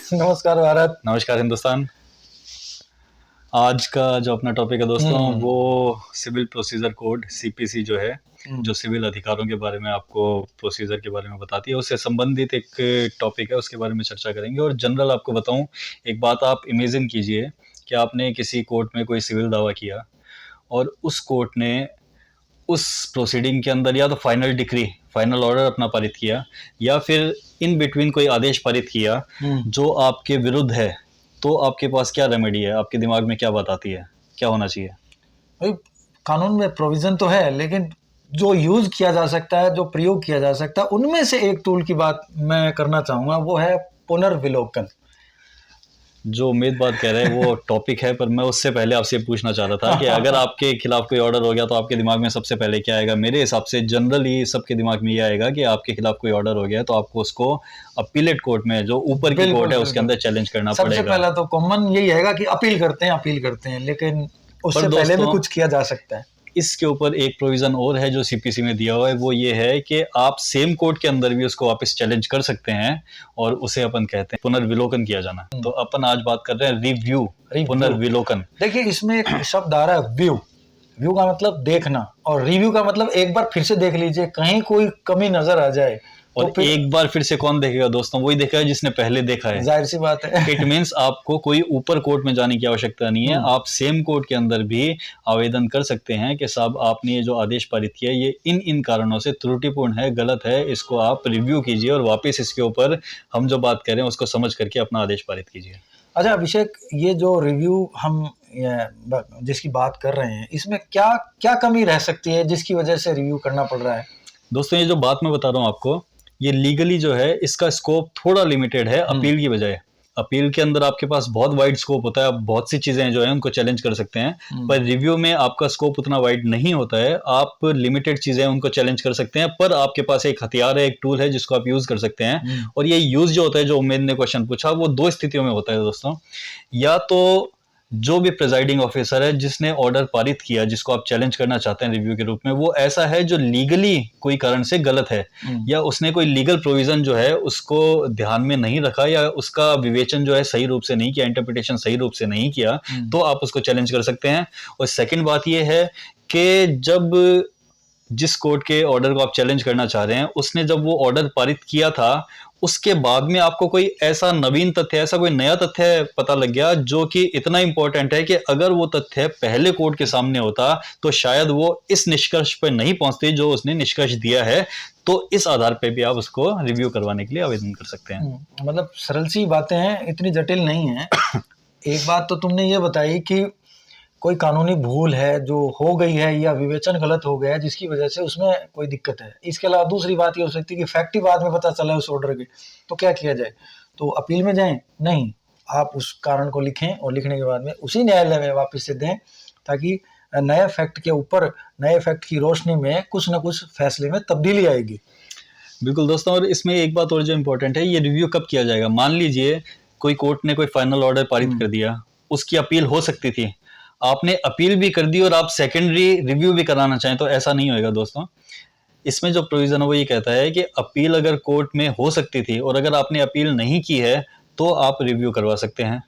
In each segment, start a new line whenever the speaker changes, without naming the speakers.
नमस्कार भारत।
नमस्कार हिंदुस्तान। आज का जो अपना टॉपिक है दोस्तों वो सिविल प्रोसीजर कोड सीपीसी जो है, जो सिविल अधिकारों के बारे में आपको प्रोसीजर के बारे में बताती है, उससे संबंधित एक टॉपिक है, उसके बारे में चर्चा करेंगे। और जनरल आपको बताऊं, एक बात आप इमेजिन कीजिए कि आपने किसी कोर्ट में कोई सिविल दावा किया और उस कोर्ट ने उस प्रोसीडिंग के अंदर या तो फाइनल डिक्री, फाइनल ऑर्डर अपना पारित किया, या फिर इन बिटवीन कोई आदेश पारित किया जो आपके विरुद्ध है, तो आपके पास क्या रेमेडी है? आपके दिमाग में क्या बात आती है, क्या होना चाहिए?
भाई, कानून में प्रोविजन तो है, लेकिन जो यूज किया जा सकता है, जो प्रयोग किया जा सकता है, उनमें से एक टूल की बात मैं करना चाहूंगा, वो है पुनर्विलोकन।
जो उम्मीद बात कह रहे हैं वो टॉपिक है, पर मैं उससे पहले आपसे पूछना चाह रहा था कि अगर आपके खिलाफ कोई ऑर्डर हो गया तो आपके दिमाग में सबसे पहले क्या आएगा? मेरे हिसाब से जनरली सबके दिमाग में ये आएगा कि आपके खिलाफ कोई ऑर्डर हो गया तो आपको उसको अपीलेट कोर्ट में, जो ऊपर की कोर्ट है, उसके अंदर चैलेंज करना पड़ेगा।
सबसे पहला तो कॉमन यही है कि अपील करते हैं, लेकिन उससे पहले भी कुछ किया जा सकता है।
इसके ऊपर एक प्रोविजन और है जो सीपीसी में दिया हुआ है, वो ये है कि आप सेम कोर्ट के अंदर भी उसको वापस चैलेंज कर सकते हैं, और उसे अपन कहते हैं पुनर्विलोकन किया जाना। तो अपन आज बात कर रहे हैं रिव्यू, पुनर्विलोकन।
देखिए, इसमें एक शब्द आ रहा है व्यू। व्यू का मतलब देखना, और रिव्यू का मतलब एक बार फिर से देख लीजिए, कहीं कोई कमी नजर आ जाए।
और तो एक बार फिर से कौन देखेगा दोस्तों? वही देखेगा जिसने पहले देखा है।
जाहिर सी बात है।
इट मीन्स आपको कोई ऊपर कोर्ट में जाने की आवश्यकता नहीं है, आप सेम कोर्ट के अंदर भी आवेदन कर सकते हैं कि साहब आपने ये जो आदेश पारित किया ये इन कारणों से त्रुटिपूर्ण है, गलत है, इसको आप रिव्यू कीजिए और वापस इसके ऊपर हम जो बात कर रहे हैं उसको समझ करके अपना आदेश पारित कीजिए।
अच्छा अभिषेक, ये जो रिव्यू हम जिसकी बात कर रहे हैं, इसमें क्या क्या कमी रह सकती है जिसकी वजह से रिव्यू करना पड़ रहा है?
दोस्तों, ये जो बात मैं बता रहा हूँ आपको, ये लीगली जो है इसका स्कोप थोड़ा लिमिटेड है अपील की बजाय। अपील के अंदर आपके पास बहुत वाइड स्कोप होता है, आप बहुत सी चीजें जो है उनको चैलेंज कर सकते हैं, पर रिव्यू में आपका स्कोप उतना वाइड नहीं होता है। आप लिमिटेड चीजें उनको चैलेंज कर सकते हैं, पर आपके पास एक हथियार है, एक टूल है जिसको आप यूज कर सकते हैं। और ये यूज जो होता है, जो उम्मीद ने क्वेश्चन पूछा, वो दो स्थितियों में होता है दोस्तों। या तो जो भी प्रिजाइडिंग ऑफिसर है जिसने ऑर्डर पारित किया, जिसको आप चैलेंज करना चाहते हैं रिव्यू के रूप में, वो ऐसा है जो लीगली कोई कारण से गलत है, या उसने कोई लीगल प्रोविजन जो है उसको ध्यान में नहीं रखा, या उसका विवेचन जो है सही रूप से नहीं किया, इंटरप्रिटेशन सही रूप से नहीं किया, तो आप उसको चैलेंज कर सकते हैं। और सेकेंड बात ये है कि जब जिस कोर्ट के ऑर्डर को आप चैलेंज करना चाह रहे हैं, उसने जब वो ऑर्डर पारित किया था, उसके बाद में आपको कोई ऐसा नवीन तथ्य, ऐसा कोई नया तथ्य पता लग गया जो कि इतना इंपॉर्टेंट है कि अगर वो तथ्य पहले कोर्ट के सामने होता तो शायद वो इस निष्कर्ष पर नहीं पहुंचते जो उसने निष्कर्ष दिया है, तो इस आधार पे भी आप उसको रिव्यू करवाने के लिए आवेदन कर सकते हैं।
मतलब सरल सी बातें हैं, इतनी जटिल नहीं है। एक बात तो तुमने ये बताई कि कोई कानूनी भूल है जो हो गई है, या विवेचन गलत हो गया है जिसकी वजह से उसमें कोई दिक्कत है। इसके अलावा दूसरी बात ये हो सकती है कि फैक्ट ही बाद में पता चला है उस ऑर्डर के, तो क्या किया जाए? तो अपील में जाएं? नहीं, आप उस कारण को लिखें और लिखने के बाद में उसी न्यायालय में वापस से दें, ताकि नए फैक्ट के ऊपर, नए फैक्ट की रोशनी में कुछ ना कुछ फैसले में तब्दीली आएगी।
बिल्कुल दोस्तों, और इसमें एक बात और जो इम्पोर्टेंट है, ये रिव्यू कब किया जाएगा? मान लीजिए कोई कोर्ट ने कोई फाइनल ऑर्डर पारित कर दिया, उसकी अपील हो सकती थी, आपने अपील भी कर दी और आप सेकेंडरी रिव्यू भी कराना चाहें तो ऐसा नहीं होएगा दोस्तों। इसमें जो प्रोविजन है वो ये कहता है कि अपील अगर कोर्ट में हो सकती थी और अगर आपने अपील नहीं की है तो आप रिव्यू करवा सकते हैं।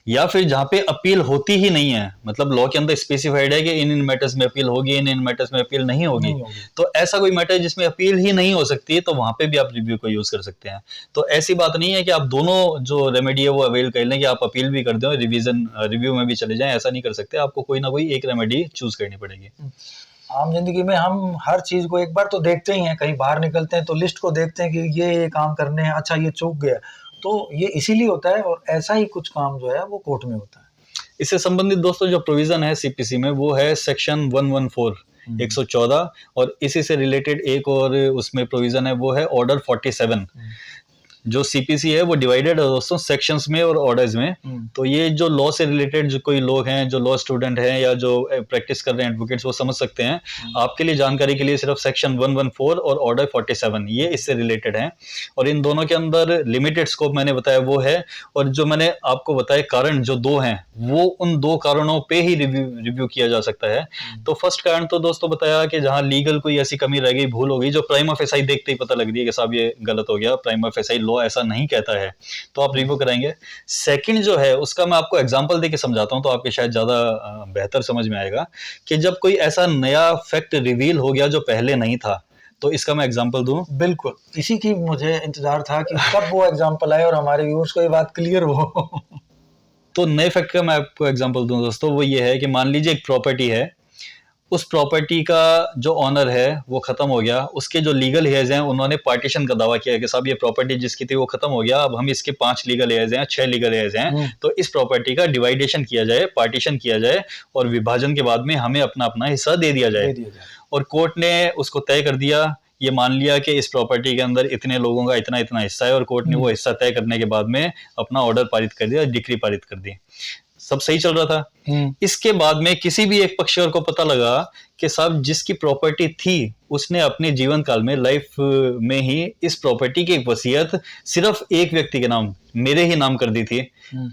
या फिर जहां पे अपील होती ही नहीं है, मतलब लॉ के अंदर स्पेसिफाइड है कि इन मैटर्स में अपील होगी, इन मैटर्स में अपील नहीं होगी, तो ऐसा कोई मैटर जिसमें अपील ही नहीं हो सकती, तो वहां पे भी आप रिव्यू को यूज कर सकते हैं। तो ऐसी बात नहीं है कि आप दोनों जो रेमेडी है वो अवेल कर लें कि आप अपील भी कर दें और रिव्यू में भी चले जाएं, ऐसा नहीं कर सकते। आपको कोई ना कोई एक रेमेडी चूज करनी पड़ेगी।
आम जिंदगी में हम हर चीज को एक बार तो देखते ही हैं, कहीं बाहर निकलते हैं तो लिस्ट को देखते हैं कि ये काम करने हैं, अच्छा ये चूक गया, तो ये इसीलिए होता है। और ऐसा ही कुछ काम जो है वो कोर्ट में होता है।
इससे संबंधित दोस्तों जो प्रोविजन है सीपीसी में, वो है सेक्शन 114 114, और इसी से रिलेटेड एक और उसमें प्रोविजन है, वो है ऑर्डर 47। जो सीपीसी है वो डिवाइडेड है दोस्तों सेक्शंस में और ऑर्डर्स में। तो ये जो लॉ से रिलेटेड जो कोई लोग हैं, जो लॉ स्टूडेंट हैं या जो प्रैक्टिस कर रहे हैं एडवोकेट्स, वो समझ सकते हैं। आपके लिए जानकारी के लिए सिर्फ सेक्शन 114 और ऑर्डर 47 ये इससे रिलेटेड हैं, और इन दोनों के अंदर लिमिटेड स्कोप मैंने बताया वो है। और जो मैंने आपको बताया कारण जो दो हैं, वो उन दो कारणों पे ही रिव्यू किया जा सकता है। तो फर्स्ट कारण तो दोस्तों बताया कि जहां लीगल कोई ऐसी कमी रह गई, भूल हो गई, जो प्राइमा फेसाई देखते ही पता लग रही है कि साहब ये गलत हो गया, प्राइमा फेसाई लॉ लॉ ऐसा नहीं कहता है, तो आप रिव्यू कराएंगे। सेकंड जो है उसका मैं आपको एग्जांपल देके समझाता हूँ, तो आपके शायद ज़्यादा बेहतर समझ में आएगा कि जब कोई ऐसा नया फैक्ट रिवील हो गया जो पहले नहीं था, तो इसका मैं एग्जांपल दूं।
बिल्कुल, इसी की मुझे इंतजार था कि कब वो एग्जांपल आए और हमारे व्यूअर्स को ये बात क्लियर हो।
तो नए फैक्ट का मैं आपको एग्जांपल दूं दोस्तों, वो ये है कि मान लीजिए एक प्रॉपर्टी है, उस प्रॉपर्टी का जो ऑनर है वो खत्म हो गया, उसके जो लीगल हेयर्स हैं उन्होंने पार्टीशन का दावा किया कि साहब ये प्रॉपर्टी जिसकी थी वो खत्म हो गया, अब हम इसके 5 लीगल हेयर्स हैं, 6 लीगल हेयर्स हैं, तो इस प्रॉपर्टी का डिवाइडेशन किया जाए, पार्टीशन किया जाए और विभाजन के बाद में हमें अपना अपना हिस्सा दे दिया जाए। और कोर्ट ने उसको तय कर दिया, ये मान लिया कि इस प्रॉपर्टी के अंदर इतने लोगों का इतना इतना हिस्सा है, और कोर्ट ने वो हिस्सा तय करने के बाद में अपना ऑर्डर पारित कर दिया, डिक्री पारित कर दी, सब सही चल रहा था। इसके बाद में किसी भी एक पक्षकार को पता लगा कि साहब जिसकी प्रॉपर्टी थी उसने अपने जीवन काल में, लाइफ में ही, इस प्रॉपर्टी की एक वसीयत सिर्फ एक व्यक्ति के नाम, मेरे ही नाम कर दी थी,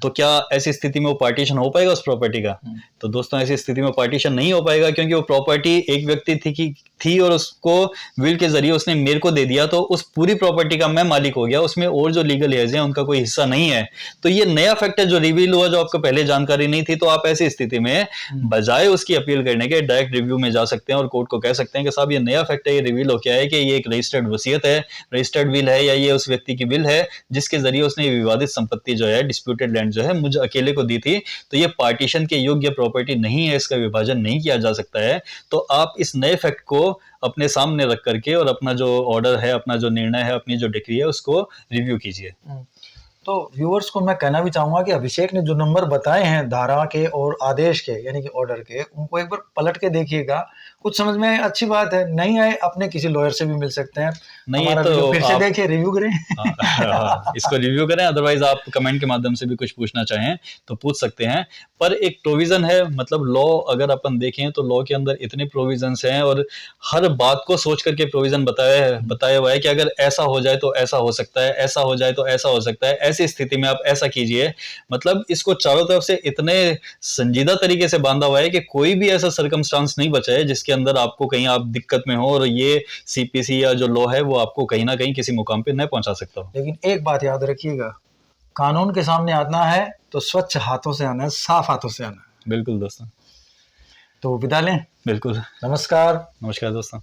तो क्या ऐसी स्थिति में वो पार्टीशन हो पाएगा उस प्रॉपर्टी का? तो दोस्तों ऐसी स्थिति में पार्टीशन नहीं हो पाएगा, क्योंकि वो प्रॉपर्टी एक व्यक्ति थी और उसको विल के जरिए उसने मेरे को दे दिया, तो उस पूरी प्रॉपर्टी का मैं मालिक हो गया, उसमें और जो लीगल हेयर्स हैं उनका कोई हिस्सा नहीं है। तो ये नया फैक्ट है जो रिवील हुआ, जो आपको पहले जानकारी नहीं थी। तो आप ऐसी स्थिति में बजाय उसकी अपील करने के डायरेक्ट रिव्यू में जा सकते हैं और कोर्ट को कह सकते हैं कि साहब ये नया फैक्ट है, ये रिवील हो क्या है कि ये एक रजिस्टर्ड वसीयत है, रजिस्टर्ड विल है, या ये उस व्यक्ति की विल है जिसके जरिए उसने विवादित संपत्ति जो है, डिस्प्यूटेड लैंड जो है, मुझे अकेले को दी थी, तो ये पार्टीशन के योग्य प्रॉपर्टी नहीं है, इसका विभाजन नहीं किया जा सकता है। तो आप इस नए फैक्ट को अपने सामने रख करके और अपना जो ऑर्डर है, अपना जो निर्णय है, अपनी जो डिक्री है, उसको रिव्यू कीजिए।
तो व्यूअर्स को मैं कहना भी चाहूंगा कि अभिषेक ने जो नंबर बताए हैं धारा के और आदेश के, यानी कि ऑर्डर के, उनको एक बार पलट के देखिएगा, कुछ समझ में आए अच्छी बात है, नहीं आए अपने किसी लॉयर से भी मिल सकते हैं।
नहीं तो
फिर से देखिए, रिव्यू करें।
इसको रिव्यू करें, अदरवाइज आप कमेंट के माध्यम से भी कुछ पूछना चाहें तो पूछ सकते हैं। पर एक प्रोविजन है, मतलब लॉ अगर अपन देखें तो लॉ के अंदर इतने प्रोविजंस हैं और हर बात को सोच करके प्रोविजन बताया हुआ है कि अगर ऐसा हो जाए तो ऐसा हो सकता है, ऐसा हो जाए तो ऐसा हो सकता है, ऐसी स्थिति में आप ऐसा कीजिए। मतलब इसको चारों तरफ से इतने संजीदा तरीके से बांधा हुआ है कि कोई भी ऐसा सर्कमस्टांस नहीं बचा है जिसके अंदर आपको कहीं आप दिक्कत में हो और ये सीपीसी या जो लॉ है वो आपको कहीं ना कहीं किसी मुकाम पे न पहुंचा सकता हो।
लेकिन एक बात याद रखिएगा, कानून के सामने आना है तो स्वच्छ हाथों से आना है, साफ हाथों से आना है।
बिल्कुल दोस्तों।
तो विदा लें।
बिल्कुल।
नमस्कार।
नमस्कार दोस्तों।